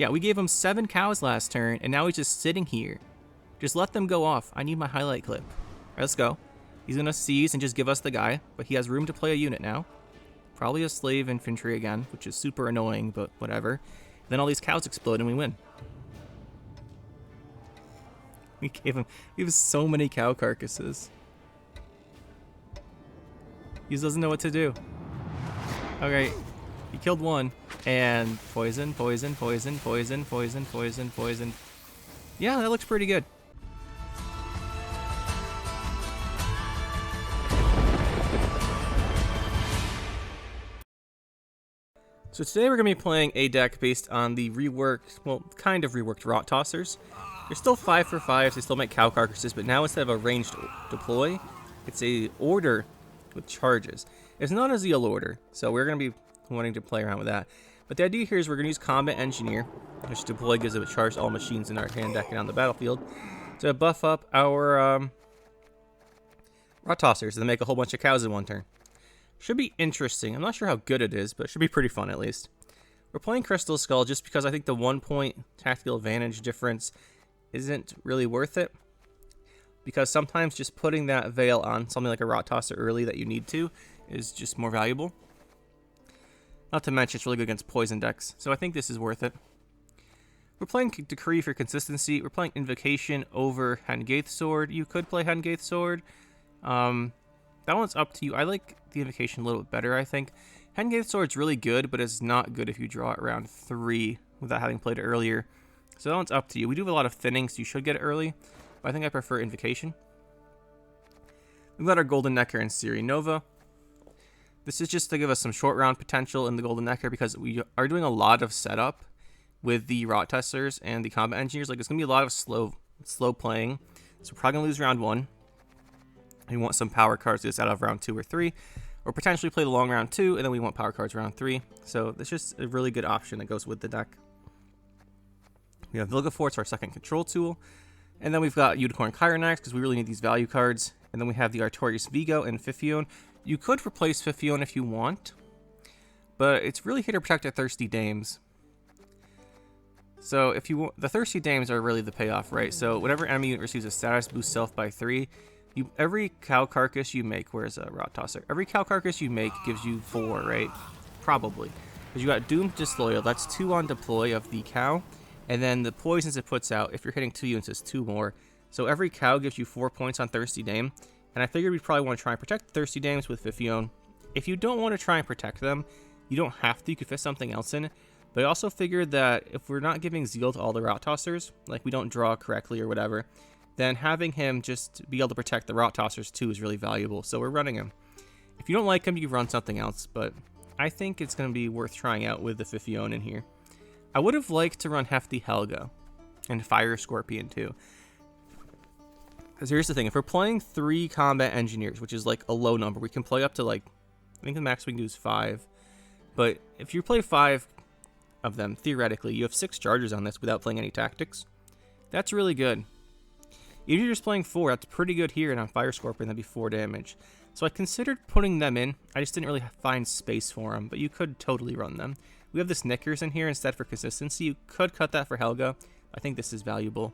Yeah, we gave him 7 cows last turn, and now he's just sitting here. Just let them go off. I need my highlight clip. All right, let's go. He's going to seize and just give us the guy, but he has room to play a unit now. Probably a slave infantry again, which is super annoying, but whatever. Then all these cows explode and we win. We gave him so many cow carcasses. He doesn't know what to do. Okay, he killed one. And poison, poison, poison, poison, poison, poison, poison. Yeah, that looks pretty good. So today we're going to be playing a deck based on the reworked, well, kind of reworked Rot Tossers. They're still 5 for 5s, they still make cow carcasses, but now instead of a ranged deploy, it's a order with charges. It's not a zeal order, so we're going to be wanting to play around with that. But the idea here is we're going to use Combat Engineer, which deploy gives it a charge to all machines in our hand deck and on the battlefield, to buff up our Rot Tossers and make a whole bunch of cows in one turn. Should be interesting. I'm not sure how good it is, but it should be pretty fun at least. We're playing Crystal Skull just because I think the 1-point tactical advantage difference isn't really worth it. Because sometimes just putting that Veil on something like a Rot Tosser early that you need to is just more valuable. Not to mention it's really good against poison decks, so I think this is worth it. We're playing Decree for consistency. We're playing Invocation over Hengaith Sword. You could play Hengaith Sword. That one's up to you. I like the Invocation a little bit better, I think. Hengaith Sword's really good, but it's not good if you draw it around 3 without having played it earlier. So that one's up to you. We do have a lot of thinning, so you should get it early, but I think I prefer Invocation. We've got our Golden Necker and Siri Nova. This is just to give us some short round potential in the Golden Necker because we are doing a lot of setup with the Rot Testers and the Combat Engineers. Like, it's going to be a lot of slow playing, so we're probably going to lose round 1. We want some power cards to get us out of round 2 or 3, or potentially play the long round 2, and then we want power cards round 3. So it's just a really good option that goes with the deck. We have Vilgefortz, our second control tool, and then we've got Unicorn Chironax because we really need these value cards, and then we have the Artorias Vigo and Fifion. You could replace Fifion if you want, but it's really here to protect the Thirsty Dames. So if you want, the Thirsty Dames are really the payoff, right? So whenever enemy unit receives a status boost self by 3, every cow carcass you make, where's a Rot Tosser? Every cow carcass you make gives you 4, right? Probably. Because you got Doomed Disloyal, that's 2 on deploy of the cow, and then the poisons it puts out, if you're hitting 2 units, is 2 more. So every cow gives you 4 points on Thirsty Dame. And I figured we'd probably want to try and protect the Thirsty Dames with Fifion. If you don't want to try and protect them, you don't have to. You could fit something else in. But I also figured that if we're not giving Zeal to all the Rot Tossers, like we don't draw correctly or whatever, then having him just be able to protect the Rot Tossers too is really valuable. So we're running him. If you don't like him, you can run something else. But I think it's going to be worth trying out with the Fifion in here. I would have liked to run Hefty Helga and Fire Scorpion too. Because here's the thing, if we're playing 3 Combat Engineers, which is like a low number, we can play up to like, I think the max we can do is 5. But if you play 5 of them, theoretically, you have 6 charges on this without playing any tactics. That's really good. Even if you're just playing 4, that's pretty good here, and on Fire Scorpion, that'd be 4 damage. So I considered putting them in. I just didn't really find space for them, but you could totally run them. We have this Knickers in here instead for consistency. You could cut that for Helga. I think this is valuable.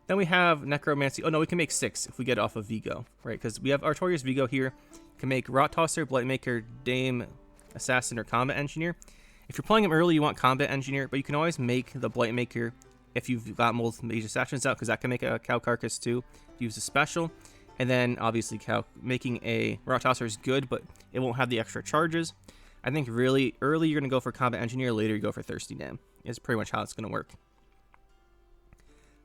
Then we have Necromancy. Oh no, we can make 6 if we get off of Vigo, right? Because we have Artorias Vigo here. You can make Rot Tosser, Blightmaker, Dame, Assassin, or Combat Engineer. If you're playing him early, you want Combat Engineer, but you can always make the Blightmaker if you've got multiple Mage Assassins out, because that can make a cow carcass too. Use a special. And then obviously making a Rot Tosser is good, but it won't have the extra charges. I think really early you're going to go for Combat Engineer, later you go for Thirsty Dam. Is pretty much how it's going to work.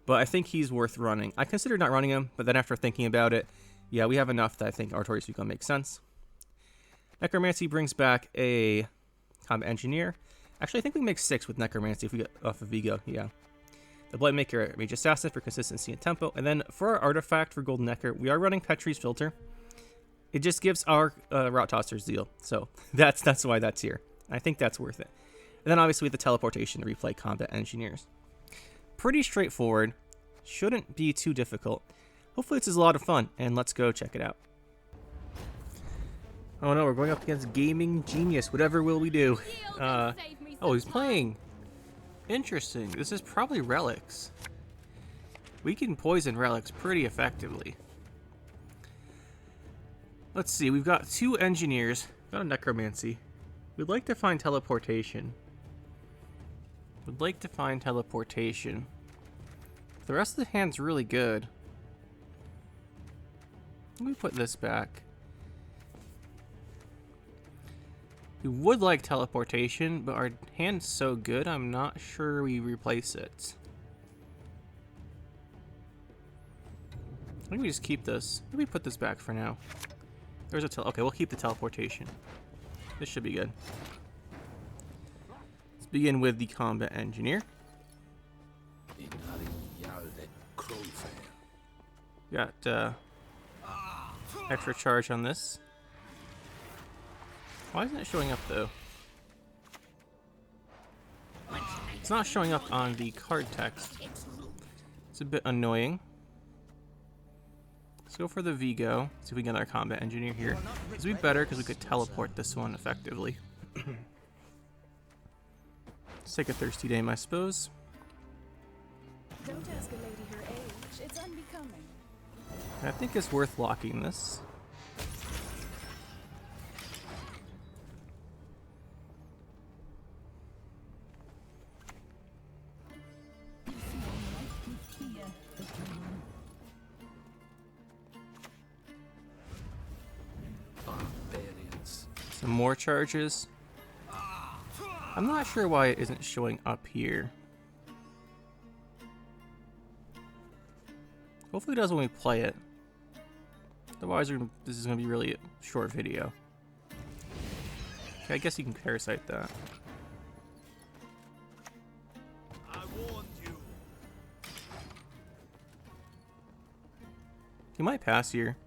But I think he's worth running. I considered not running him, but then after thinking about it, yeah, we have enough that I think Artorias Vigo makes sense. Necromancy brings back a Combat Engineer. Actually, I think we make 6 with Necromancy if we get off of Vigo, yeah. The Blightmaker, Mage Assassin for consistency and tempo. And then for our artifact for Golden Necker, we are running Petrie's Filter. It just gives our Rot Tossers Zeal. So that's why that's here. I think that's worth it. And then obviously with the teleportation to replay Combat Engineers. Pretty straightforward. Shouldn't be too difficult. Hopefully this is a lot of fun, and let's go check it out. Oh no, we're going up against Gaming Genius. Whatever will we do? Oh, he's playing Interesting. This is probably Relics. We can poison Relics pretty effectively. Let's see. We've got 2 engineers. Got a necromancy. We'd like to find teleportation. Would like to find teleportation. The rest of the hand's really good. Let me put this back. We would like teleportation, but our hand's so good, I'm not sure we replace it. I think we just keep this. Let me put this back for now. There's a okay, we'll keep the teleportation. This should be good. Let's begin with the combat engineer. Got extra charge on this. Why isn't it showing up though? It's not showing up on the card text. It's a bit annoying. Let's go for the Vigo. See if we can get our combat engineer here. This would be better because we could teleport this one effectively. Let's take a thirsty dame, I suppose. Don't ask a lady her age. It's unbecoming. I think it's worth locking this. Some more charges. I'm not sure why it isn't showing up here. Hopefully it does when we play it. Otherwise, this is going to be really a short video. Okay, I guess you can parasite that. I warned you. He might pass here.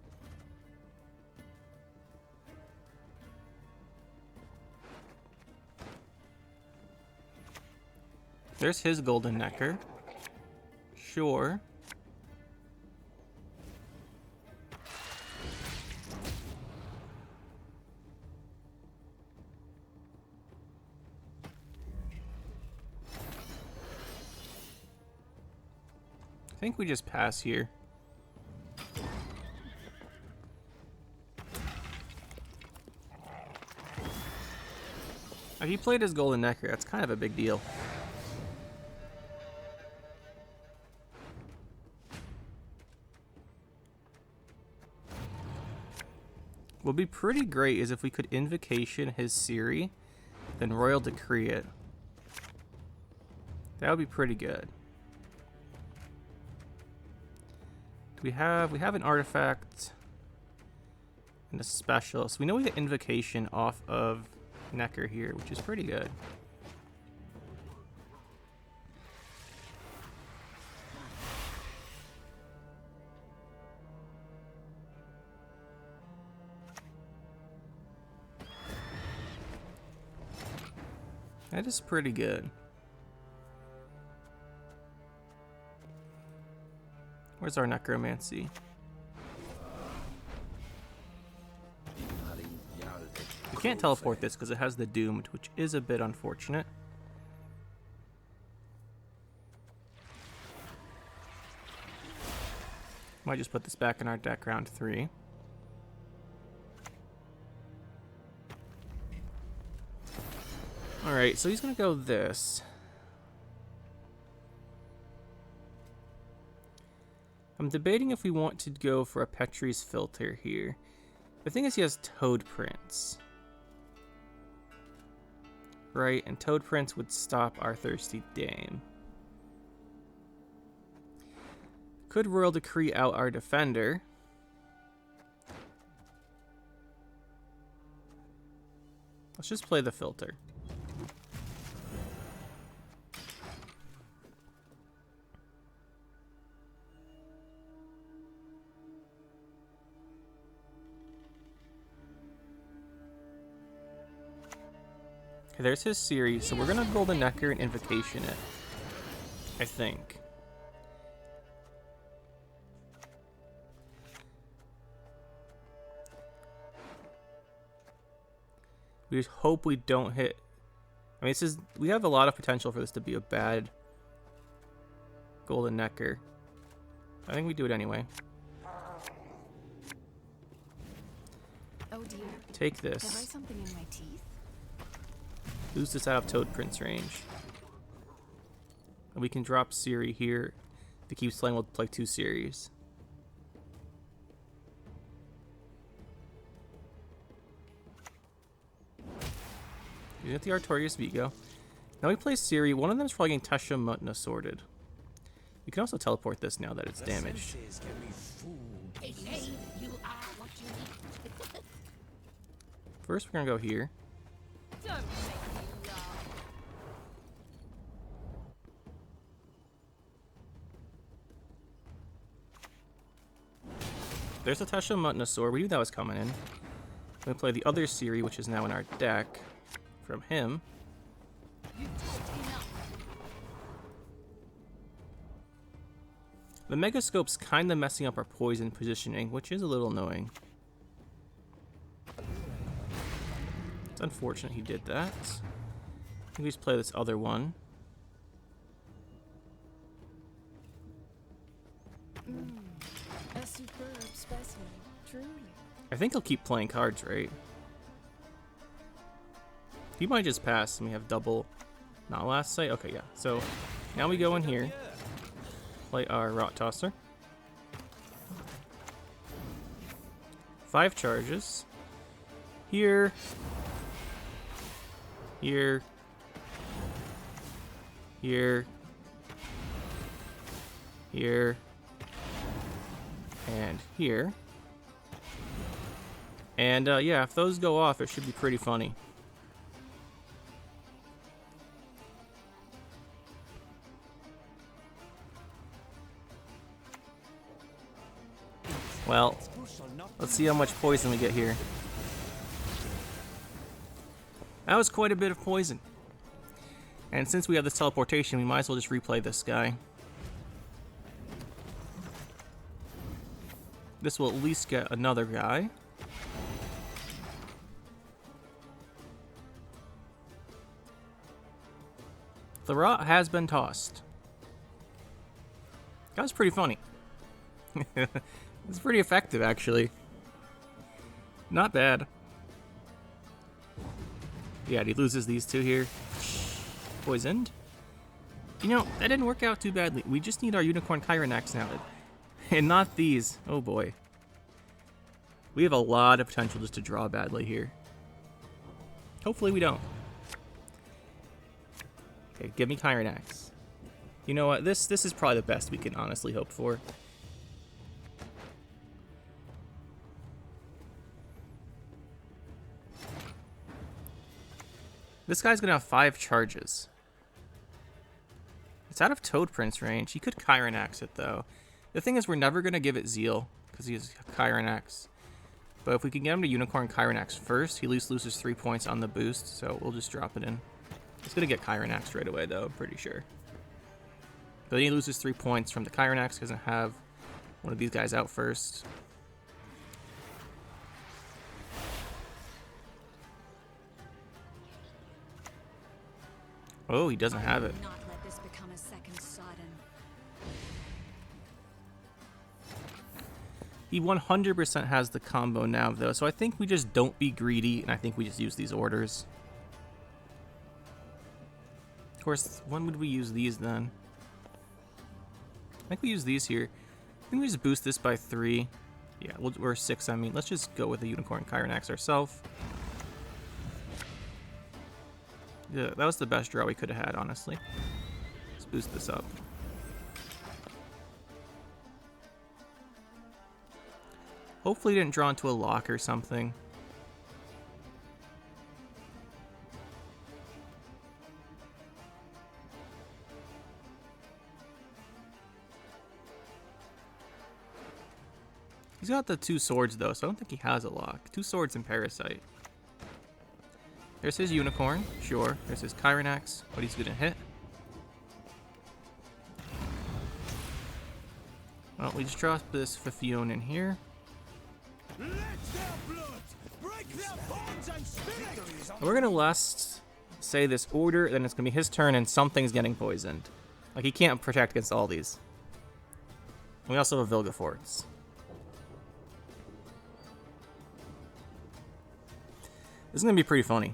There's his golden necker. Sure. I think we just pass here. If he played his golden necker, that's kind of a big deal. What would be pretty great is if we could invocation his Siri, then royal decree it. That would be pretty good. We have an artifact and a special, so we know we get invocation off of Necker here, which is pretty good. That is pretty good. Where's our necromancy? We can't teleport this because it has the doomed, which is a bit unfortunate. Might just put this back in our deck round 3. Alright, so he's gonna go this. I'm debating if we want to go for a Petrie's filter here. The thing is he has Toad Prince. Right, and Toad Prince would stop our Thirsty Dame. Could Royal Decree out our defender. Let's just play the filter. Okay, there's his series, so we're gonna Golden Necker and Invocation it. I think. We just hope we don't hit I mean, we have a lot of potential for this to be a bad golden necker. I think we do it anyway. Oh dear. Take Have I this. something in my teeth? Lose this out of Toad Prince range. And we can drop Siri here. If it keeps playing, we'll play 2 series. You get the Artorias Vigo. Now we play Siri. One of them is probably getting Tesha Mutna sorted. You can also teleport this now that it's damaged. First, we're gonna go here. Don't make me laugh. There's a Tesha Mutna sword. We knew that was coming in. We play the other Siri, which is now in our deck from him. The Megascope's kind of messing up our poison positioning, which is a little annoying. It's unfortunate he did that. I think we just play this other one. A superb specimen, truly. I think he'll keep playing cards, right? He might just pass and we have double. Not last sight? Okay, yeah. So now we go in here. Play our Rot Tosser. 5 charges. Here. Here. Here. Here. And here. And yeah, if those go off, it should be pretty funny. Well, let's see how much poison we get here. That was quite a bit of poison. And since we have this teleportation, we might as well just replay this guy. This will at least get another guy. The rot has been tossed. That was pretty funny. It's pretty effective, actually. Not bad. Yeah, he loses these 2 here. Poisoned. You know, that didn't work out too badly. We just need our Unicorn Chironax now. And not these. Oh boy. We have a lot of potential just to draw badly here. Hopefully we don't. Okay, give me Chironax. You know what? This is probably the best we can honestly hope for. This guy's gonna have 5 charges. It's out of Toad Prince range. He could Chironax it though. The thing is, we're never gonna give it Zeal because he has Chironax. But if we can get him to Unicorn Chironax first, he at least loses 3 points on the boost. So we'll just drop it in. He's gonna get Chironax right away though. I'm pretty sure. But then he loses 3 points from the Chironax. He doesn't have one of these guys out first. Oh, he doesn't have it. Not let this become a second Sodom. He 100% has the combo now, though, so I think we just don't be greedy, and I think we just use these orders. Of course, when would we use these, then? I think we use these here. I think we just boost this by 3. Yeah, we're 6, I mean. Let's just go with the Unicorn Chironax ourselves. Yeah, that was the best draw we could have had, honestly. Let's boost this up. Hopefully he didn't draw into a lock or something. He's got the 2 swords, though, so I don't think he has a lock. 2 swords and Parasite. There's his Unicorn, sure. There's his Chironax, but he's gonna hit. Well, we just drop this Fifion in here. Let their blood break their bonds and spirits. We're gonna last say this order, then it's gonna be his turn and something's getting poisoned. Like, he can't protect against all these. And we also have Vilgefortz. This is gonna be pretty funny.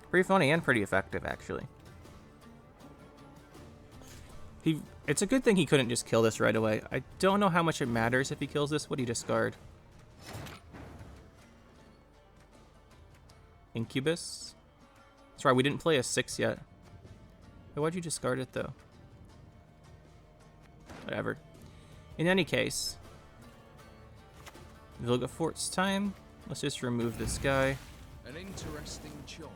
Pretty funny and pretty effective, actually. It's a good thing he couldn't just kill this right away. I don't know how much it matters if he kills this. What do you discard? Incubus? That's right, we didn't play a 6 yet. Why'd you discard it, though? Whatever. In any case, Vilgefort's time. Let's just remove this guy. An interesting choice.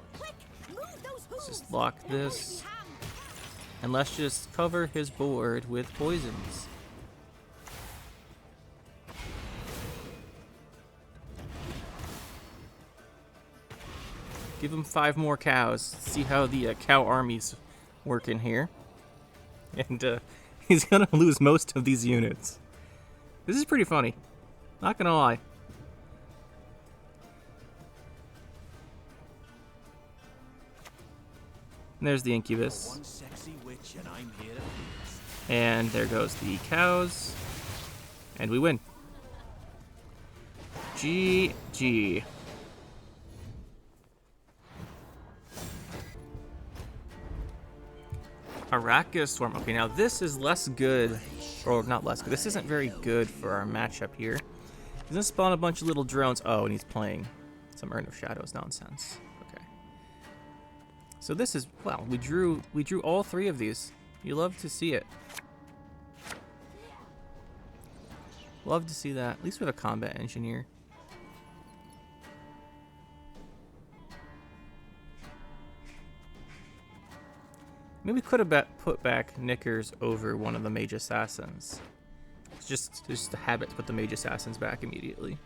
Let's just lock this. And let's just cover his board with poisons. Give him 5 more cows. See how the cow army's working here. And he's gonna lose most of these units. This is pretty funny. Not gonna lie. And there's the Incubus. One sexy witch and I'm here to please. And there goes the cows. And we win. GG. Arachas Swarm. Okay, now this is less good. Or not less good. This isn't very good for our matchup here. He's gonna spawn a bunch of little drones. Oh, and he's playing some Urn of Shadows nonsense. Okay. So this is, well, we drew all 3 of these. You love to see it. Love to see that. At least we have a combat engineer. Maybe we could have put back Knickers over one of the Mage Assassins. It's just a habit to put the Mage Assassins back immediately.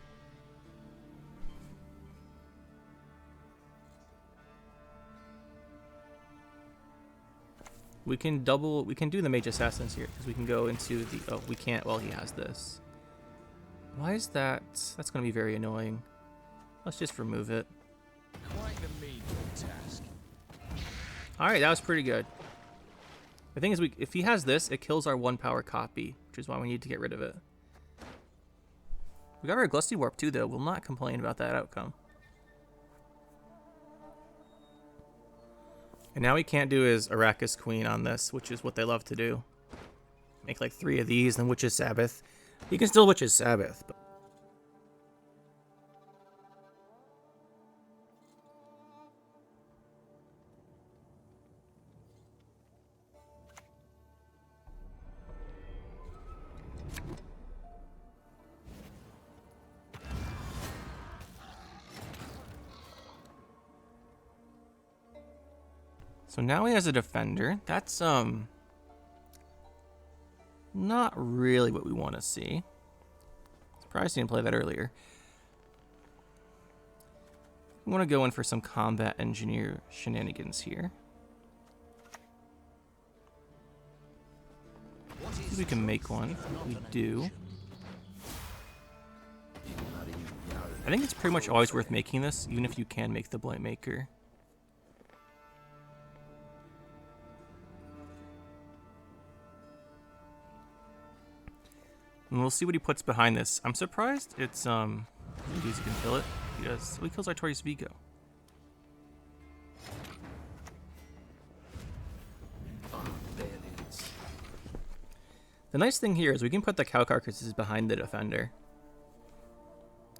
We can do the Mage Assassins here, because we can go into the, oh, we can't while he has this. Why is that? That's going to be very annoying. Let's just remove it. Quite the menial task. Alright, that was pretty good. The thing is, if he has this, it kills our 1 power copy, which is why we need to get rid of it. We got our Glusty Warp too, though. We'll not complain about that outcome. And now we can't do his Arachas Queen on this, which is what they love to do. Make like 3 of these, then Witch's Sabbath. You can still Witch's Sabbath, but... So now he has a defender. That's not really what we want to see. Surprised he didn't play that earlier. We want to go in for some combat engineer shenanigans here. See if we can make one. We do. I think it's pretty much always worth making this, even if you can make the Blightmaker. And we'll see what he puts behind this. I'm surprised it's, he can kill it. He does. So he kills Artorias Vigo. The nice thing here is we can put the cow carcasses behind the defender.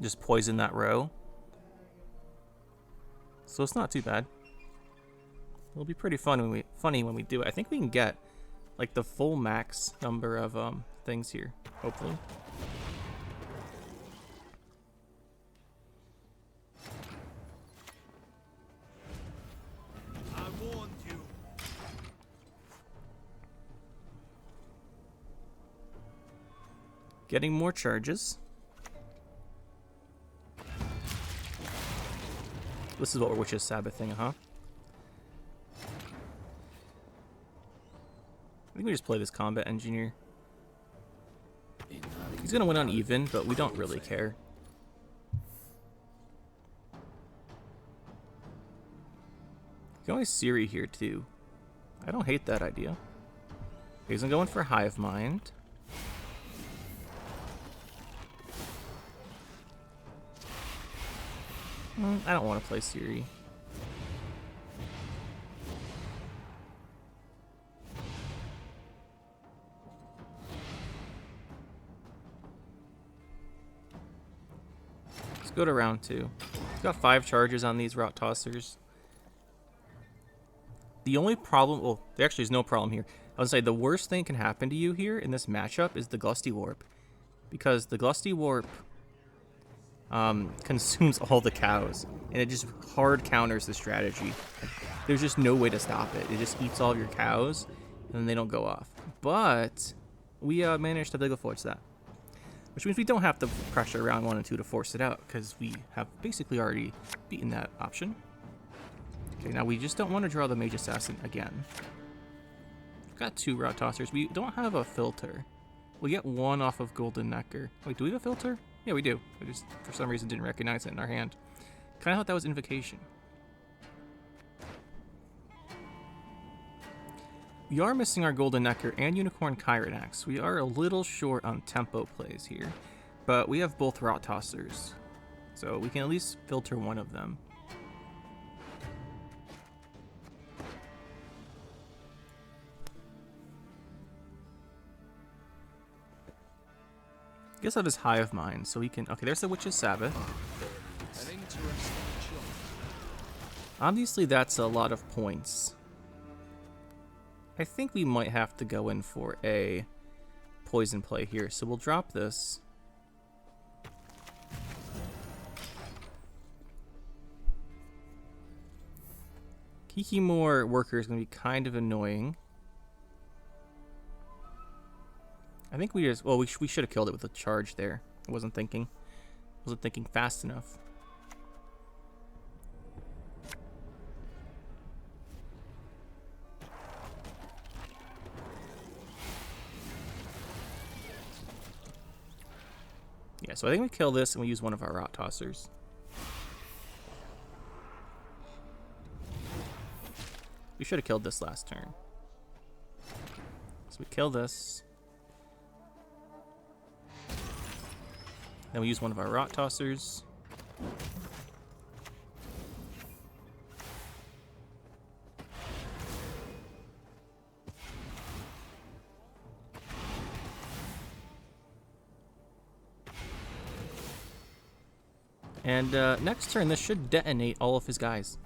Just poison that row. So it's not too bad. It'll be pretty funny when we do it. I think we can get like the full max number of things here, hopefully. I warned you. Getting more charges. This is what we're Witch's Sabbathing, huh? I think we just play this combat engineer. He's gonna win on even, but we don't really care. You can always Siri here too. I don't hate that idea. He's going for Hive Mind. I don't want to play Siri. Let's go to round 2. We've got 5 charges on these Rot Tossers. The only problem, well, there actually is no problem here. I would say the worst thing can happen to you here in this matchup is the Glusty Warp. Because the Glusty Warp consumes all the cows. And it just hard counters the strategy. There's just no way to stop it. It just eats all of your cows, and then they don't go off. But we managed to Vigilforce that. Which means we don't have to pressure round 1 and 2 to force it out, because we have basically already beaten that option. Okay, now we just don't want to draw the Mage Assassin again. We've got 2 Rot Tossers. We don't have a filter. We get 1 off of Golden Necker. Wait, do we have a filter? Yeah, we do. I just, for some reason, didn't recognize it in our hand. Kind of thought that was Invocation. We are missing our Golden Necker and Unicorn Kyrenax. We are a little short on tempo plays here, but we have both Rot Tossers, so we can at least filter one of them. I guess I have his Hive Mind, so we can... Okay, there's the Witch's Sabbath. An interesting choice. Obviously, that's a lot of points. I think we might have to go in for a poison play here, so we'll drop this. Kikimore Worker is going to be kind of annoying. I think we just... Well, we should have killed it with a charge there. I wasn't thinking fast enough. Yeah, so I think we kill this and we use one of our Rot Tossers. We should have killed this last turn. So we kill this. Then we use one of our Rot Tossers. And next turn, this should detonate all of his guys.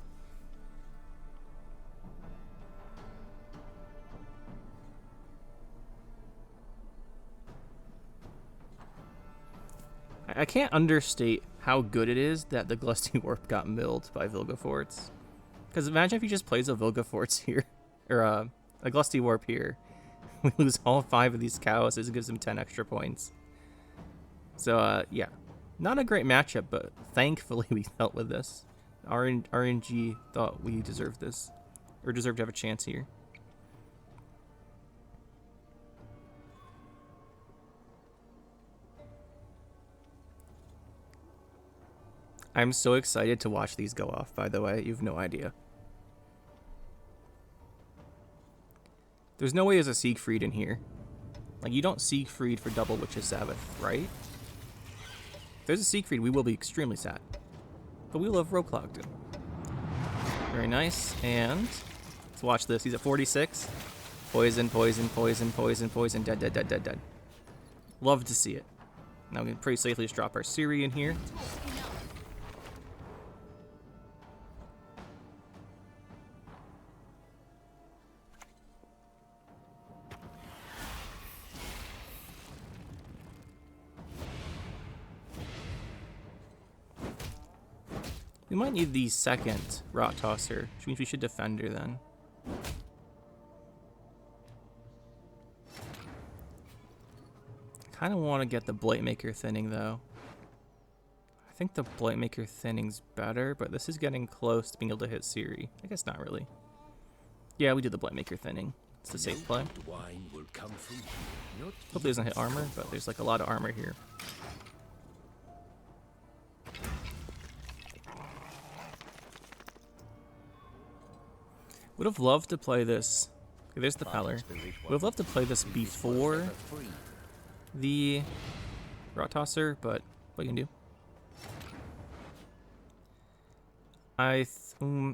I can't understate how good it is that the Glusty Warp got milled by Vigilforce. Because imagine if he just plays a Vigilforce here, or a Glusty Warp here. We lose all 5 of these cows, this gives him 10 extra points. So, yeah. Not a great matchup, but thankfully we dealt with this. RNG thought we deserved this, or deserved to have a chance here. I'm so excited to watch these go off, by the way. You have no idea. There's no way there's a Siegfried in here. Like, you don't Siegfried for double Witch's Sabbath, right? If there's a Siegfried, we will be extremely sad. But we will have Rogue-clogged him. Very nice. And let's watch this. He's at 46. Poison, poison, poison, poison, poison. Dead, dead, dead, dead, dead. Love to see it. Now we can pretty safely just drop our Siri in here. We might need the second Rot Tosser, which means we should defend her then. Kind of want to get the Blightmaker Thinning though. I think the Blightmaker Thinning's better, but this is getting close to being able to hit Siri. I guess not really. Yeah, we do the Blightmaker Thinning. It's the safe play. Hopefully it doesn't hit armor, but there's like a lot of armor here. Would have loved to play this. Okay, there's the Peller. Would have loved to play this before the Rot Tosser, but what you can do. I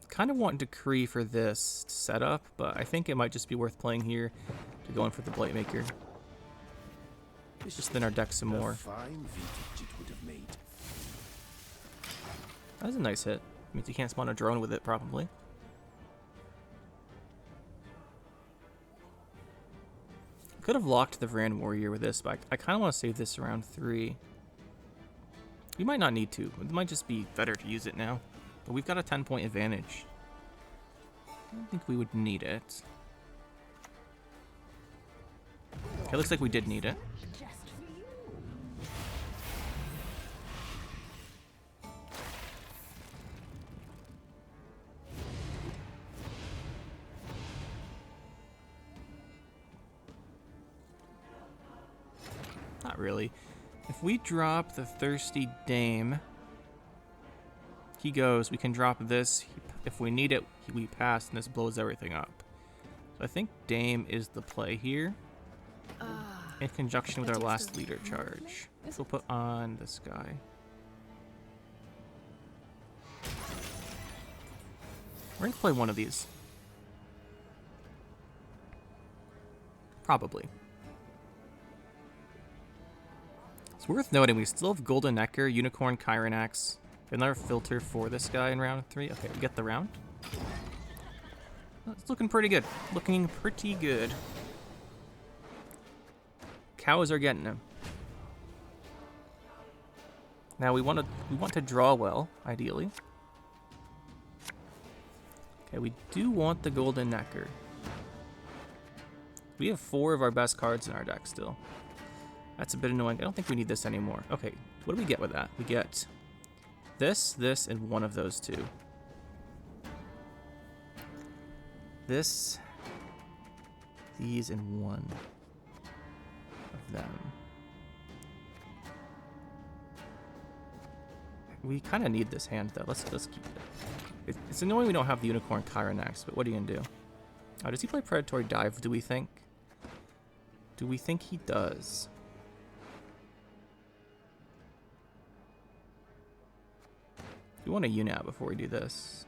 kind of want Decree for this setup, but I think it might just be worth playing here to go in for the Blightmaker. Just thin our deck some more. That was a nice hit. Means you can't spawn a drone with it, probably. Could have locked the Vrand Warrior with this, but I kind of want to save this around 3. We might not need to. It might just be better to use it now. But we've got a 10-point advantage. I don't think we would need it. Okay, looks like we did need it. Not really. If we drop the Thirsty Dame, he goes, we can drop this. If we need it, we pass, and this blows everything up. So I think Dame is the play here, in conjunction with our last leader charge. So we'll put on this guy. We're going to play one of these. Probably. It's worth noting we still have Golden Necker, Unicorn, Chiron Axe. Another filter for this guy in round 3. Okay, we get the round. It's looking pretty good. Looking pretty good. Cows are getting him. Now we want to draw well, ideally. Okay, we do want the Golden Necker. We have 4 of our best cards in our deck still. That's a bit annoying. I don't think we need this anymore. Okay, what do we get with that? We get this, and one of those 2. This, these, and one of them. We kind of need this hand though. Let's keep it. It's annoying we don't have the Unicorn Chiron Axe, but what are you gonna do? Oh, does he play Predatory Dive? Do we think? Do we think he does? We want a UNAT before we do this.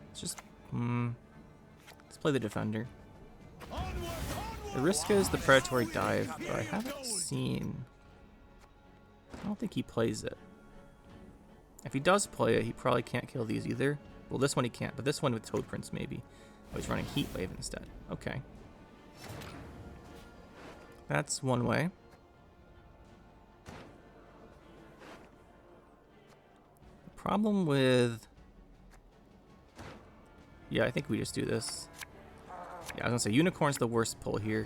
Let's just let's play the Defender. Ariska is the Predatory Dive, but I haven't seen. I don't think he plays it. If he does play it, he probably can't kill these either. Well, this one he can't, but this one with Toad Prince maybe. Oh, he's running Heat Wave instead. Okay. That's one way. Problem with... Yeah, I think we just do this. Yeah, I was gonna say Unicorn's the worst pull here.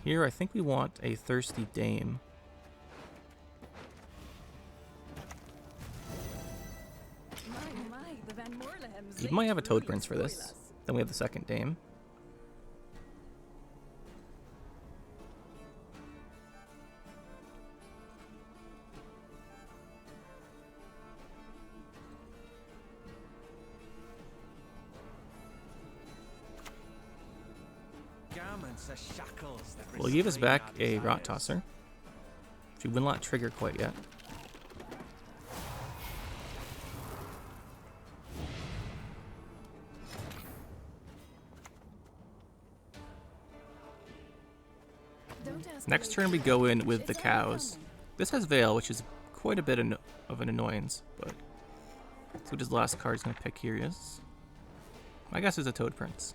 Here, I think we want a Thirsty Dame. You might have a Toad Prince for this. Then we have the second Dame. Well, he gave us back a Rot Tosser, which we will not trigger quite yet. Next turn we go in with the cows. This has Veil, which is quite a bit of an annoyance, but that's what his last card is going to pick. Here he is. My guess is a Toad Prince.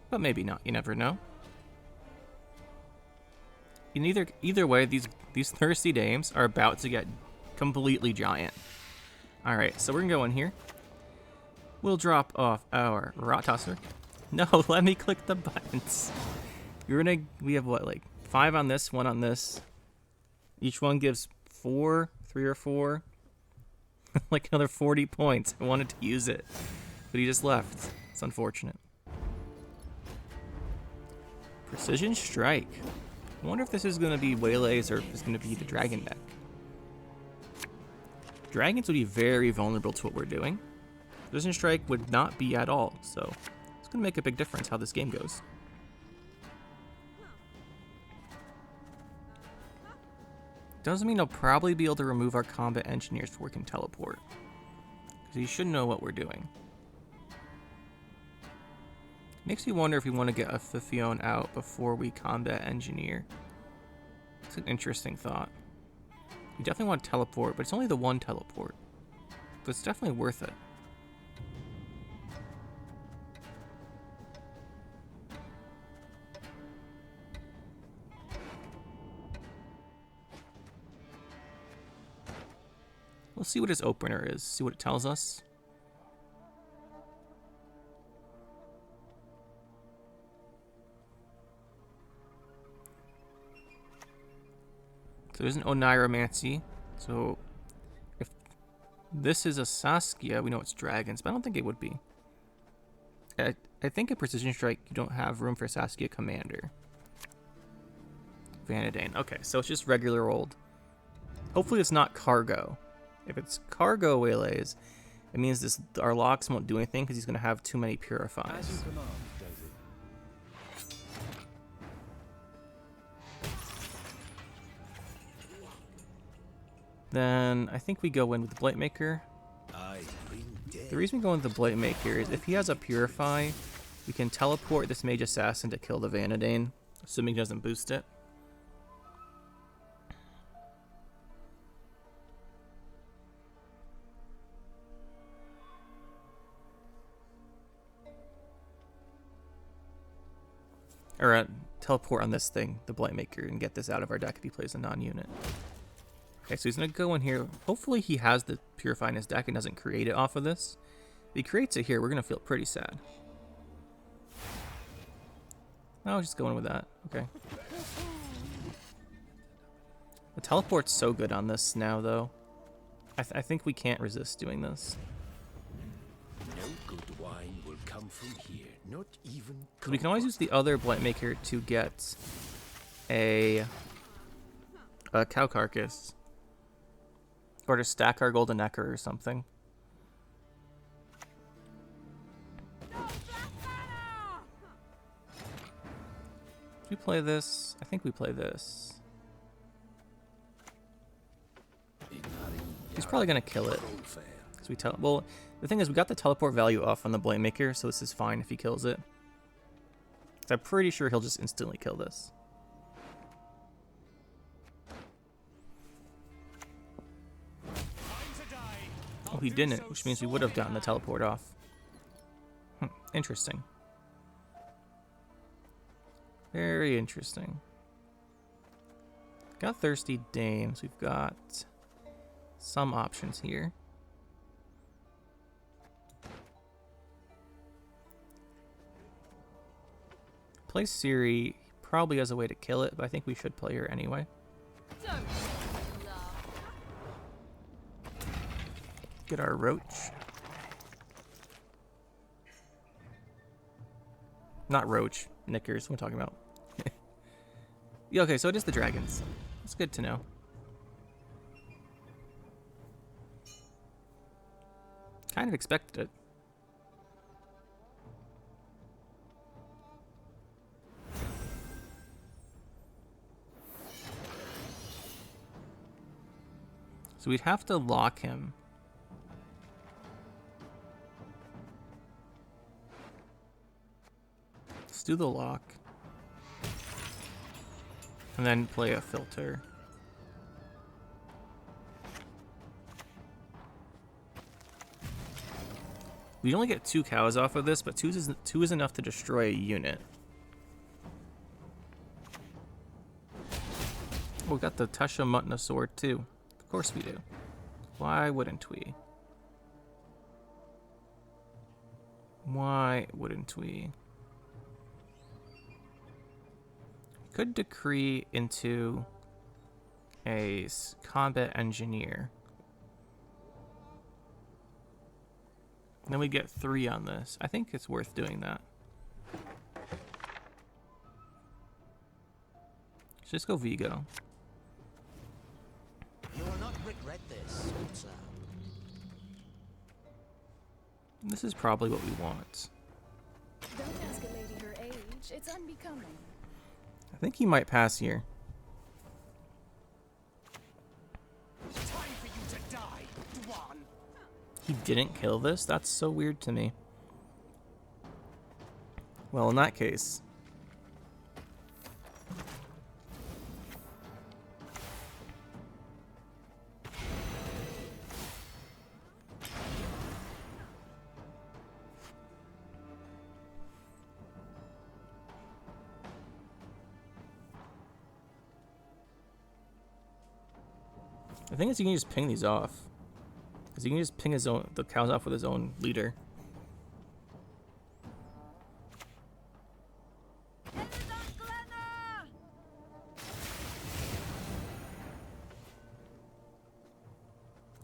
But maybe not, you never know. In either way, these Thirsty Dames are about to get completely giant. Alright, so we're gonna go in here. We'll drop off our Rot Tosser. No, let me click the buttons. We have what, like 5 on this, 1 on this. Each one gives 4, 3 or 4. Like another 40 points. I wanted to use it, but he just left. It's unfortunate. Precision Strike. I wonder if this is going to be Waylays or if it's going to be the dragon deck. Dragons would be very vulnerable to what we're doing. Precision Strike would not be at all, so it's going to make a big difference how this game goes. Doesn't mean I'll probably be able to remove our combat engineers before we can teleport. Because you should know what we're doing. Makes me wonder if we want to get a Fifion out before we combat engineer. It's an interesting thought. We definitely want to teleport, but it's only the one teleport. But it's definitely worth it. We'll see what his opener is, see what it tells us. So there's an Oneiromancy. So if this is a Saskia, we know it's dragons, but I don't think it would be. I think a Precision Strike, you don't have room for Saskia Commander. Vanadane. Okay, so it's just regular old. Hopefully it's not cargo. If it's cargo Waylays, it means this our locks won't do anything because he's going to have too many purifies. Then I think we go in with the Blightmaker. The reason we go in with the Blightmaker is if he has a Purify, we can teleport this Mage Assassin to kill the Vanadane, assuming he doesn't boost it. Or teleport on this thing, the Blightmaker, and get this out of our deck if he plays a non-unit. Okay, so he's going to go in here. Hopefully he has the Purify in his deck and doesn't create it off of this. If he creates it here, we're going to feel pretty sad. No, just going with that. Okay. The teleport's so good on this now, though. I think we can't resist doing this. No good wine will come from here, not even. Because we can always use the other Blightmaker to get a cow carcass. Or to stack our golden Necker or something. Do we play this? I think we play this. He's probably gonna kill it. Cause we well, the thing is, we got the teleport value off on the Blightmaker, so this is fine if he kills it. So I'm pretty sure he'll just instantly kill this. Oh, he didn't, which means we would have gotten the teleport off. Interesting. Very interesting. Got Thirsty Dames. We've got some options here. Play Siri. Probably has a way to kill it, but I think we should play her anyway. Get our Roach. Not Roach. Knickers. What am I talking about? Yeah, okay, so it is the dragons. That's good to know. Kind of expected it. So we'd have to lock him. Let's do the lock. And then play a filter. We only get 2 cows off of this, but 2 is enough to destroy a unit. Oh, we got the Tusha Mutna sword too. Of course we do. Why wouldn't we? Why wouldn't we? Could decree into a combat engineer. And then we get 3 on this. I think it's worth doing that. Let's just go Vigo. You will not regret this, sir. This is probably what we want. Don't ask a lady her age. It's unbecoming. I think he might pass here. Time for you to die, Dwan. He didn't kill this? That's so weird to me. Well, in that case... The thing is, you can just ping these off. Because he can just ping the cows off with his own leader.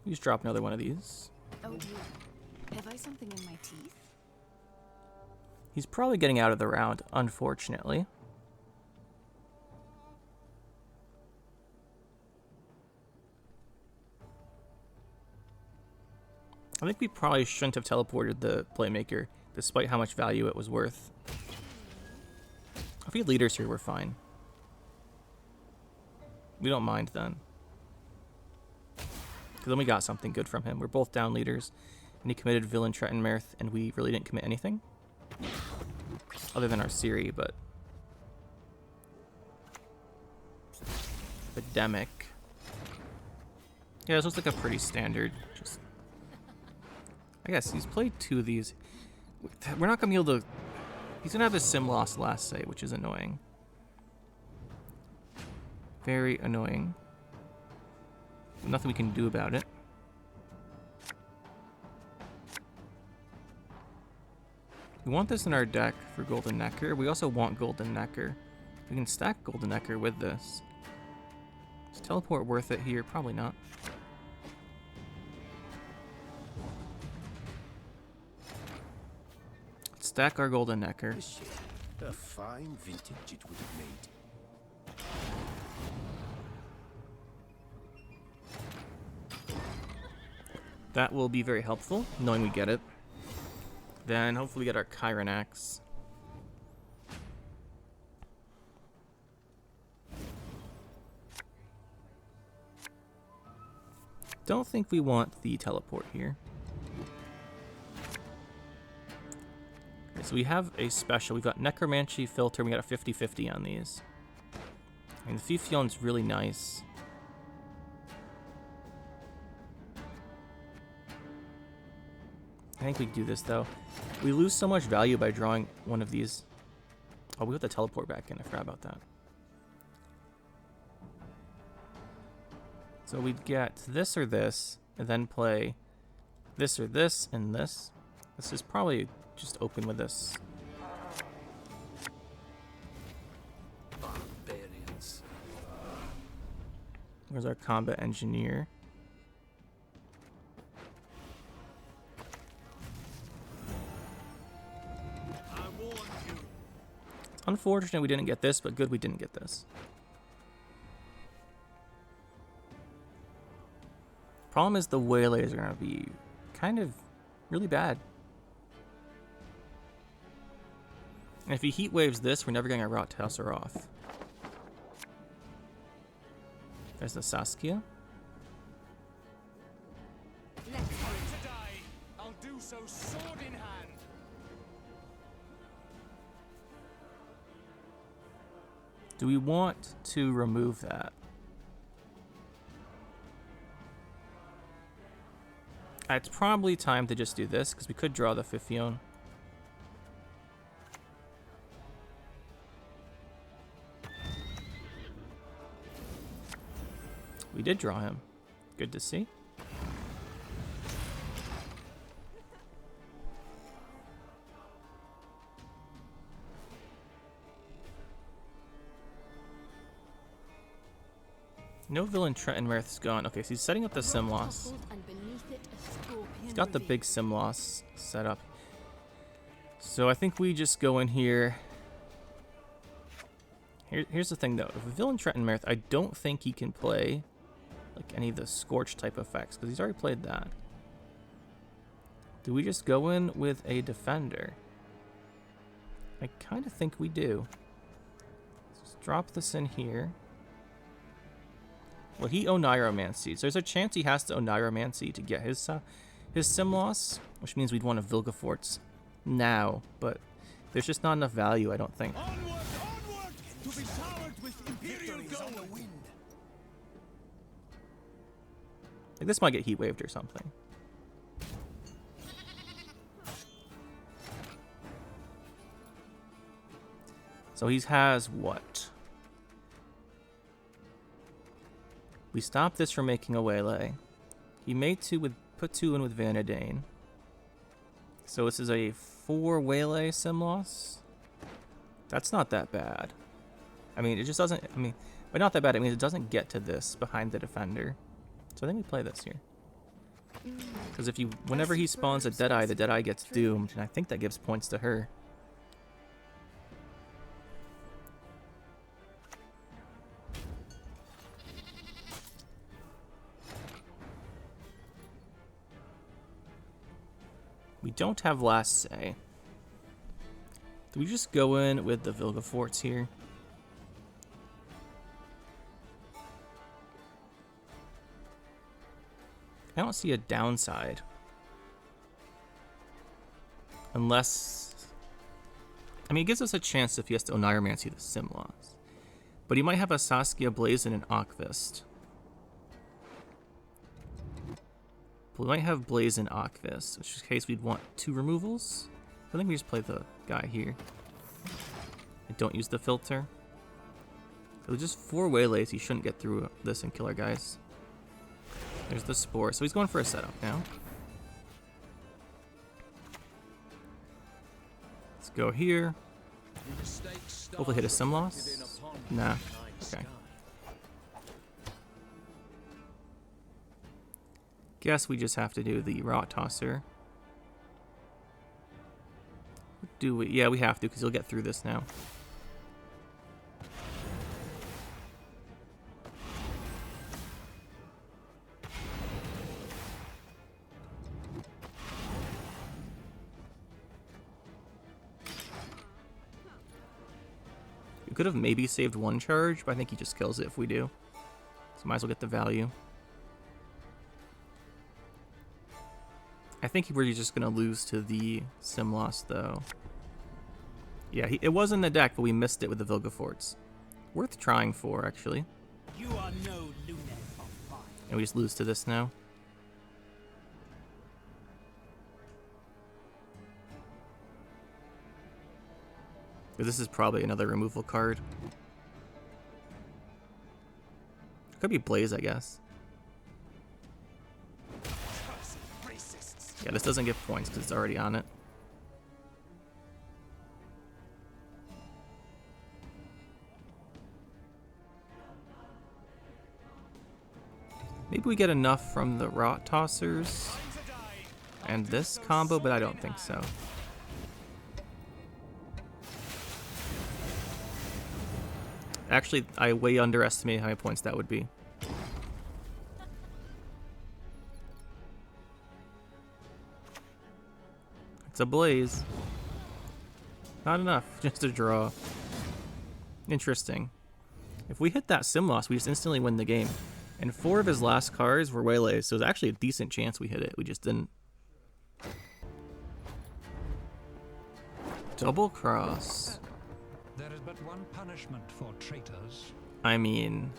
We just drop another one of these. Oh dear. Have I something in my teeth? He's probably getting out of the round, unfortunately. I think we probably shouldn't have teleported the Playmaker, despite how much value it was worth. If we had leaders here, we're fine. We don't mind then. Because then we got something good from him. We're both down leaders, and he committed Villain Trettenmerth, and we really didn't commit anything. Other than our Siri, but... Epidemic. Yeah, this looks like a pretty standard, just... I guess he's played 2 of these. We're not going to be able to... He's going to have his sim loss last save, which is annoying. Very annoying. Nothing we can do about it. We want this in our deck for Golden Necker. We also want Golden Necker. We can stack Golden Necker with this. Is teleport worth it here? Probably not. Stack our Golden Necker. A fine vintage it would have made. That will be very helpful, knowing we get it. Then hopefully we get our Chiron Axe. Don't think we want the teleport here. Okay, so we have a special. We've got Necromancy Filter. We got a 50-50 on these. I mean, the Fifion's really nice. I think we can do this, though. We lose so much value by drawing one of these. Oh, we have to teleport back in. I forgot about that. So we'd get this or this, and then play this or this and this. This is probably just open with this. Barbarians. Where's our combat engineer? Unfortunate we didn't get this, but good we didn't get this. Problem is the Waylays are going to be kind of really bad. And if he heat waves this, we're never getting our Rot Tosser off. There's the Saskia. To die, I'll do so sword in hand. Do we want to remove that? It's probably time to just do this, because we could draw the Fifion. We did draw him. Good to see. No Villain Trettenmerth's gone. Okay, so he's setting up the sim loss. He's got the big sim loss set up. So I think we just go in here, Here's the thing though. If a villain threaten Marith, I don't think he can play like any of the Scorch type effects because he's already played that. Do we just go in with a defender? I kind of think we do. Let's drop this in here. Well, he Oniromancy. So there's a chance he has to Oniromancy to get his sim loss, which means we'd want a Vilgefortz now, but there's just not enough value, I don't think. Onward, onward, to be showered with imperial gold. Like this might get heat waved or something. So he has what? We stopped this from making a Waylay. He made put 2 in with Vanadane. So this is a 4 Waylay sim loss. That's not that bad. I mean, it just doesn't. I mean, by not that bad, it means it doesn't get to this behind the defender. So I think we play this here. Because if whenever he spawns a Deadeye, the Deadeye gets doomed, and I think that gives points to her. We don't have last say. Do we just go in with the Vilgefortz here? I don't see a downside. Unless... I mean, it gives us a chance if he has to Oniromancy the sim loss. But he might have a Saskia Blazin and Akvist. We might have Blazin Akvist, which in case we'd want 2 removals. I think we just play the guy here. I don't use the filter. So just 4 Waylays, he shouldn't get through this and kill our guys. There's the Spore, so he's going for a setup now. Let's go here. Hopefully hit a sim loss. Nah. Okay. Guess we just have to do the Rot Tosser. Do we? Yeah, we have to, because he'll get through this now. We could have maybe saved 1 charge, but I think he just kills it if we do. So might as well get the value. I think we're just going to lose to the sim loss, though. Yeah, it was in the deck, but we missed it with the Vilgefortz. Worth trying for, actually. You are no lunatic of mine. And we just lose to this now. This is probably another removal card. Could be Blaze, I guess. Yeah, this doesn't give points because it's already on it. Maybe we get enough from the Rot Tossers and this combo, but I don't think so. Actually, I way underestimate how many points that would be. It's a Blaze. Not enough, just a draw. Interesting. If we hit that sim loss, we just instantly win the game. And 4 of his last cards were Waylays, so it was actually a decent chance we hit it. We just didn't. Double cross. There is but one punishment for traitors. I mean,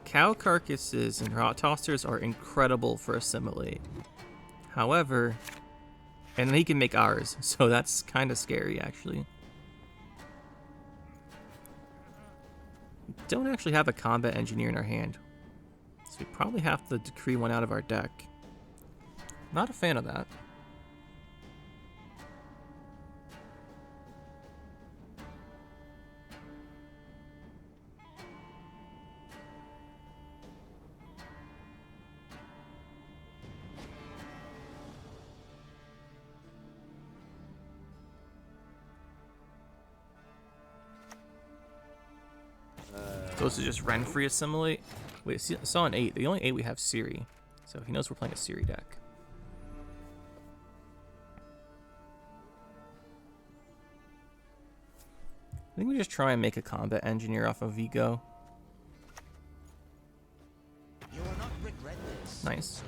cow carcasses and Rot Tossers are incredible for Assimilate. However, and he can make ours, so that's kind of scary, actually. We don't actually have a Combat Engineer in our hand, so we probably have to decree 1 out of our deck. Not a fan of that. So this is just Renfri assimilate. Wait, I saw an 8. The only 8 we have Siri. So he knows we're playing a Siri deck. I think we just try and make a combat engineer off of Vigo. You will not regret this. Nice.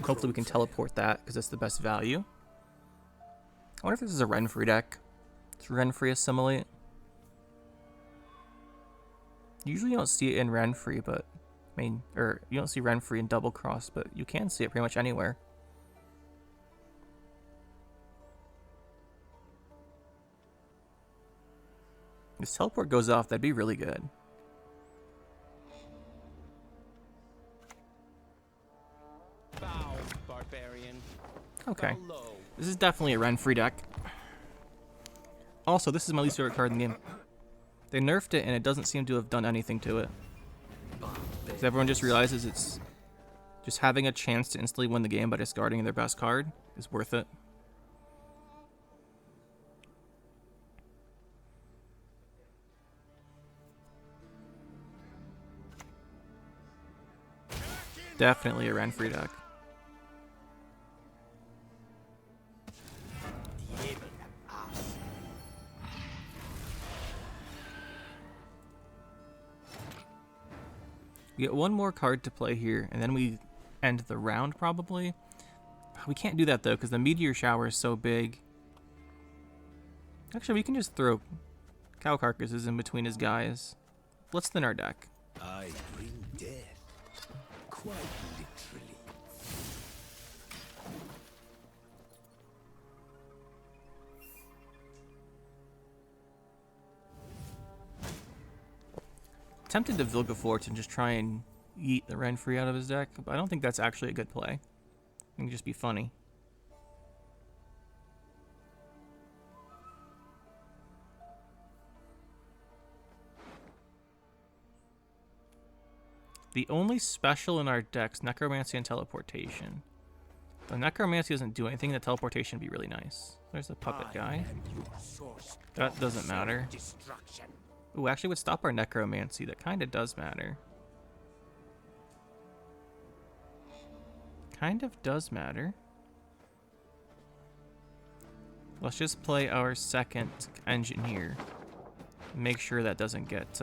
Hopefully we can teleport that because that's the best value. I wonder if this is a Renfri deck. It's Renfri assimilate. Usually you don't see it in Renfri, but I mean, or you don't see Renfri in Double Cross, but you can see it pretty much anywhere. If this teleport goes off, that'd be really good. Bow, barbarian. Okay. Bow low. This is definitely a Renfri deck. Also, this is my least favorite card in the game. They nerfed it and it doesn't seem to have done anything to it. Because everyone just realizes it's just having a chance to instantly win the game by discarding their best card is worth it. Definitely a Renfri deck. We get one more card to play here, and then we end the round, probably. We can't do that, though, because the Meteor Shower is so big. Actually, we can just throw cow carcasses in between his guys. Let's thin our deck. I bring death, quite literally. Tempted to Vilgefort and just try and yeet the Renfri out of his deck, but I don't think that's actually a good play. It can just be funny. The only special in our deck's Necromancy and Teleportation. The Necromancy doesn't do anything, the Teleportation would be really nice. There's the puppet guy. That doesn't matter. Ooh, actually would stop our Necromancy. That kind of does matter. Kind of does matter. Let's just play our second Engineer. Make sure that doesn't get,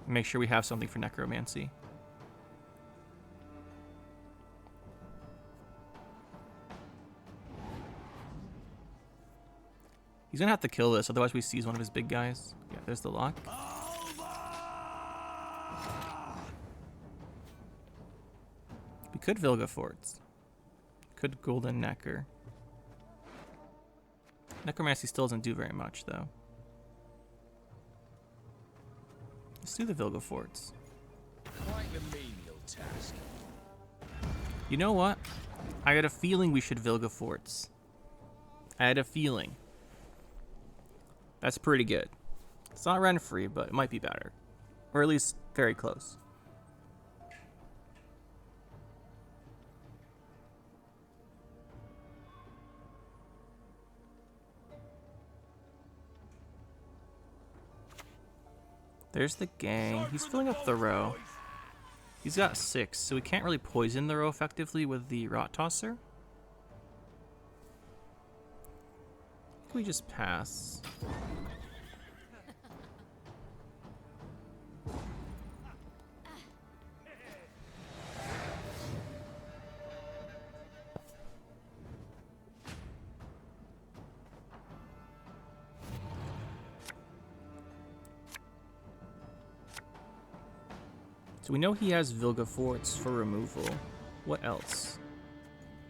make sure we have something for Necromancy. He's gonna have to kill this, otherwise we seize one of his big guys. Yeah, there's the lock. We could Vilgefortz. Could Golden Necker. Necromancy still doesn't do very much, though. Let's do the Vilgefortz. Quite a menial task. You know what? I had a feeling we should Vilgefortz. I had a feeling. That's pretty good. It's not Renfri, but it might be better. Or at least very close. There's the gang. He's filling up the row. He's got 6, so we can't really poison the row effectively with the Rot Tosser. Can we just pass? So we know he has Vilgefortz for removal. What else?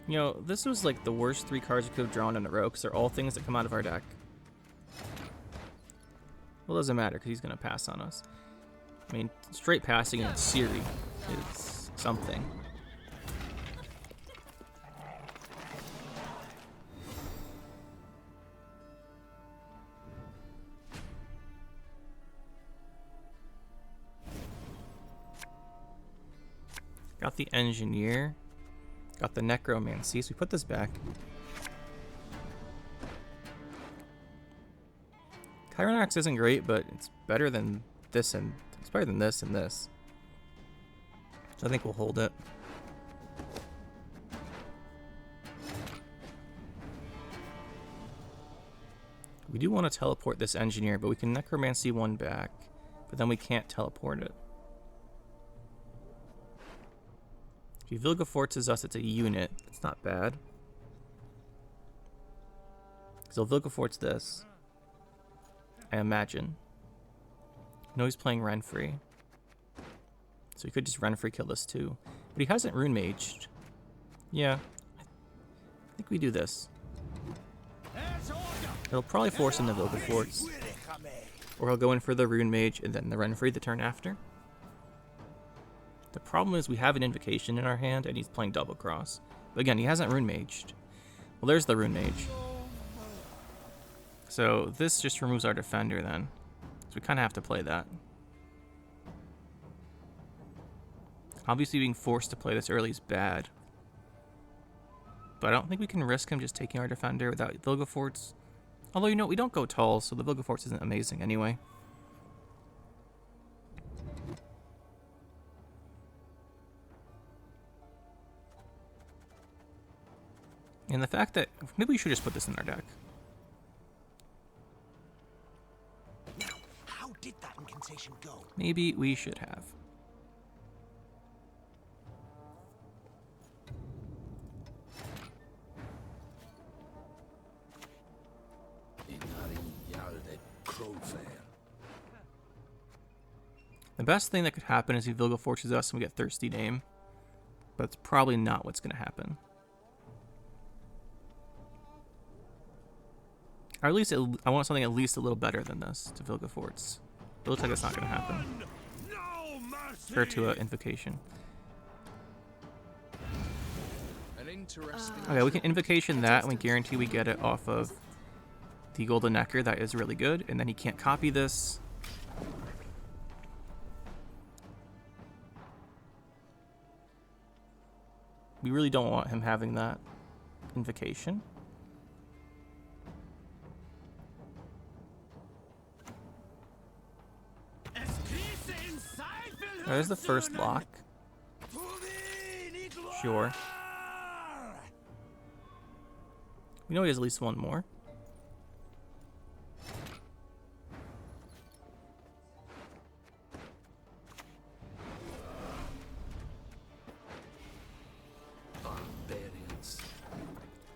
You know, this was like the worst 3 cards we could have drawn in a row because they're all things that come out of our deck. Well, it doesn't matter because he's going to pass on us. I mean, straight passing and Siri is something. Got the Engineer. Got the Necromancy. So we put this back. Chironax isn't great, but it's better than this and it's better than this and this. So I think we'll hold it. We do want to teleport this engineer, but we can necromancy one back, but then we can't teleport it. If he Vilgefortzes us, it's a unit. It's not bad. So Vilgefortz this, I imagine. No, he's playing Renfri. So he could just Renfri kill this too. But he hasn't rune maged. Yeah. I think we do this. It'll probably force him to Vilgefortz. Or he'll go in for the rune mage and then the Renfri the turn after. The problem is we have an invocation in our hand and he's playing double cross. But again, he hasn't rune maged. Well, there's the rune mage. So this just removes our defender then. So we kind of have to play that. Obviously being forced to play this early is bad. But I don't think we can risk him just taking our defender without Vilgefortz. Although, you know, we don't go tall, so the Vilgefortz isn't amazing anyway. And the fact that maybe we should just put this in our deck. Now, how did that incantation go? Maybe we should have. The best thing that could happen is he Vilgefortzes us and we get Thirsty Dame. But it's probably not what's going to happen. Or at least I want something at least a little better than this to Vilgefortz. It looks like it's not going to happen. Or to an Invocation. Okay, we can Invocation that and we guarantee we get it off of the Golden Necker. That is really good. And then he can't copy this. We really don't want him having that Invocation. There's the first lock. Sure. We know he has at least one more.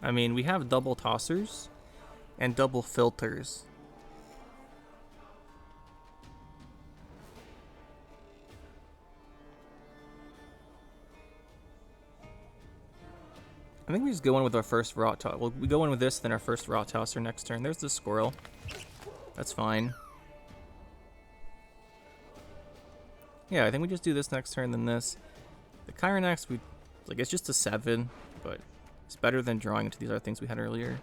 I mean, we have double tossers and double filters. I think we just go in with our first rot tosser. Well, we go in with this, then our first rot tosser next turn. There's the squirrel. That's fine. Yeah, I think we just do this next turn, then this. The Chironax, it's just a 7, but it's better than drawing into these other things we had earlier.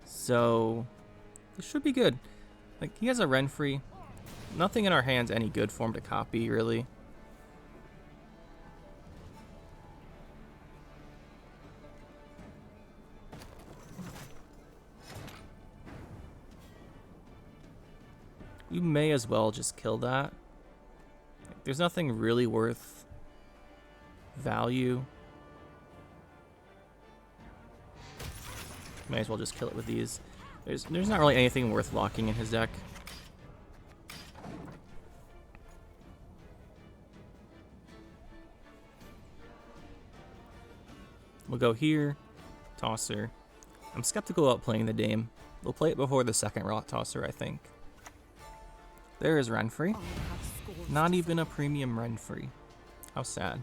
So, this should be good. Like, he has a Renfri. Nothing in our hand's any good for him to copy, really. You may as well just kill that. There's nothing really worth value. May as well just kill it with these. There's not really anything worth locking in his deck. We'll go here, tosser. I'm skeptical about playing the Dame. We'll play it before the second rot tosser, I think. There is Renfri. Not even a premium Renfri. How sad.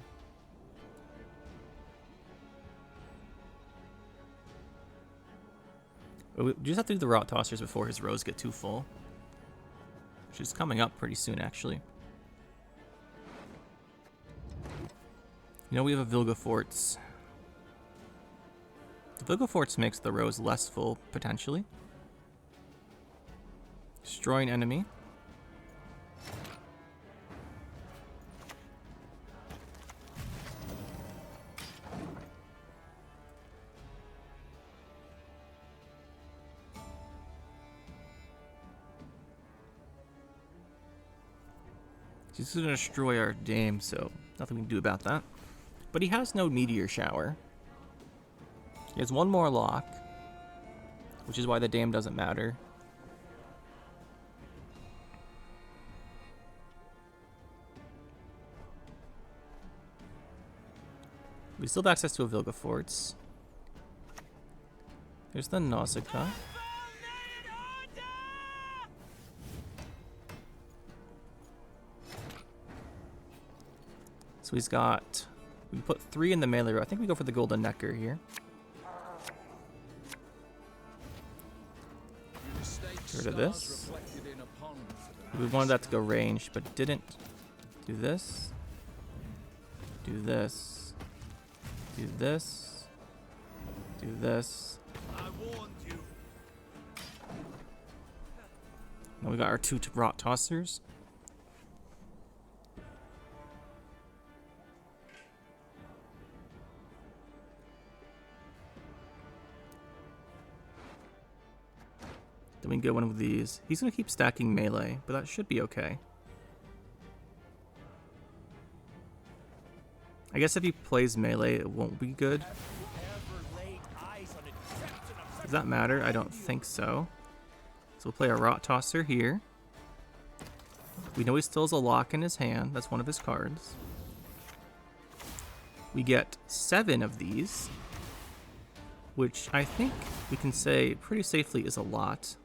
We just have to do the rot tossers before his rows get too full. Which is coming up pretty soon, actually. You know, we have a Vilgefortz. The Vilgefortz makes the rows less full, potentially. Destroy an enemy. He's going to destroy our dame, so nothing we can do about that. But he has no meteor shower. He has one more lock, which is why the dame doesn't matter. We still have access to a Vilgefortz. There's the Nausicaa. So he's got... We put 3 in the melee row. I think we go for the Golden Necker here. Get rid of this. We wanted that to go ranged, but didn't. Do this. Do this. Do this. Do this. Now we got our 2 Rot Tossers. Then we can get one of these. He's going to keep stacking melee, but that should be okay. I guess if he plays melee, it won't be good. Does that matter? I don't think so. So we'll play a Rot Tosser here. We know he still has a lock in his hand. That's one of his cards. We get 7 of these, which I think we can say pretty safely is a lot.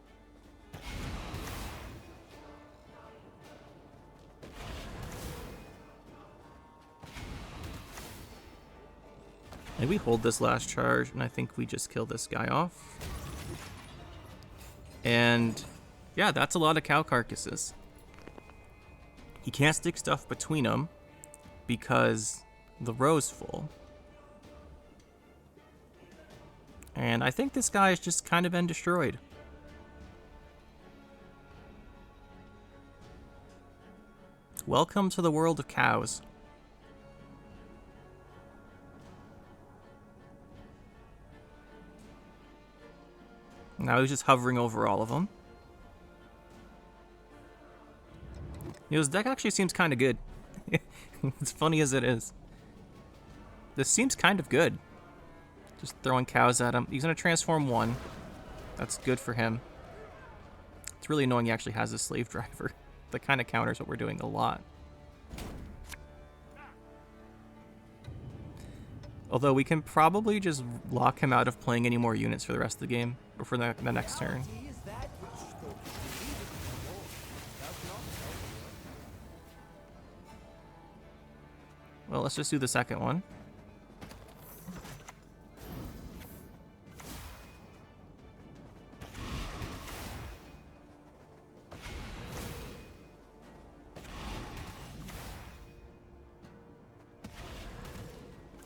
Maybe we hold this last charge, and I think we just kill this guy off. And yeah, that's a lot of cow carcasses. He can't stick stuff between them because the row's full. And I think this guy has just kind of been destroyed. Welcome to the world of cows. Now he's just hovering over all of them. You know, his deck actually seems kind of good. As funny as it is. This seems kind of good. Just throwing cows at him. He's going to transform 1. That's good for him. It's really annoying he actually has a slave driver. That kind of counters what we're doing a lot. Although we can probably just lock him out of playing any more units for the rest of the game. Or for the next turn. Well, let's just do the second one.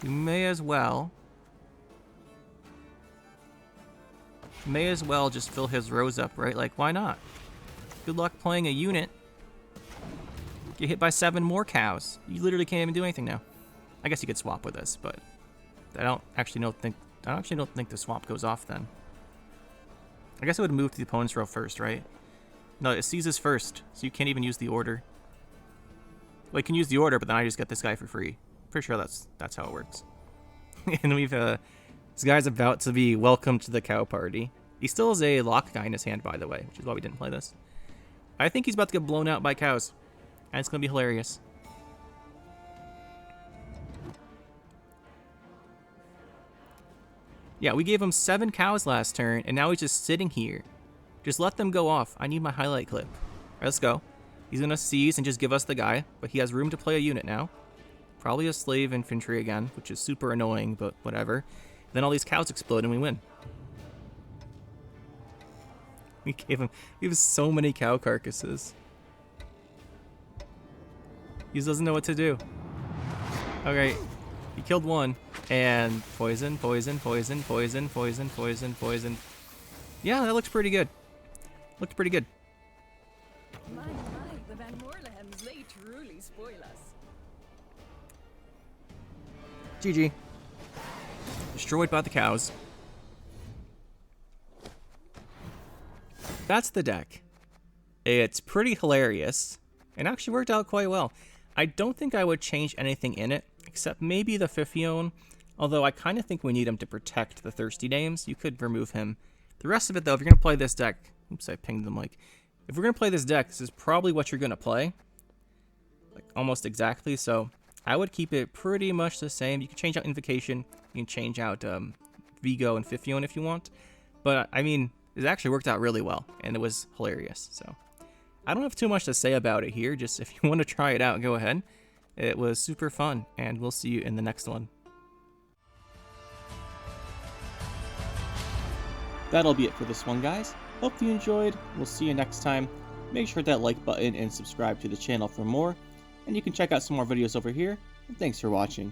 You may as well just fill his rows up, right? Like, why not? Good luck playing a unit. Get hit by 7 more cows. You literally can't even do anything now. I guess you could swap with this, but I don't actually don't think the swap goes off then. I guess it would move to the opponent's row first, right? No, it seizes first, so you can't even use the order. Well, you can use the order, but then I just get this guy for free. Pretty sure that's how it works. And we've this guy's about to be welcomed to the cow party. He still has a lock guy in his hand, by the way, which is why we didn't play this. I think he's about to get blown out by cows. And it's going to be hilarious. Yeah, we gave him 7 cows last turn, and now he's just sitting here. Just let them go off. I need my highlight clip. All right, let's go. He's going to seize and just give us the guy, but he has room to play a unit now. Probably a slave infantry again, which is super annoying, but whatever. Then all these cows explode and we win. We have so many cow carcasses. He doesn't know what to do. Okay, he killed 1. And poison, poison, poison, poison, poison, poison, poison. Yeah, that looks pretty good. Looked pretty good. My, the Van Moorlehams, they truly spoil us. GG. Destroyed by the cows. That's the deck. It's pretty hilarious. It actually worked out quite well. I don't think I would change anything in it, except maybe the Fifion, although I kind of think we need him to protect the Thirsty Dames. You could remove him. The rest of it, though, if you're going to play this deck... Oops, I pinged the mic. If we're going to play this deck, this is probably what you're going to play. Like, almost exactly, so I would keep it pretty much the same. You can change out Invocation. You can change out Vigo and Fifion if you want. But, I mean, it actually worked out really well, and it was hilarious, so... I don't have too much to say about it here, just if you want to try it out, go ahead. It was super fun, and we'll see you in the next one. That'll be it for this one, guys. Hope you enjoyed. We'll see you next time. Make sure that like button and subscribe to the channel for more, and you can check out some more videos over here, and thanks for watching.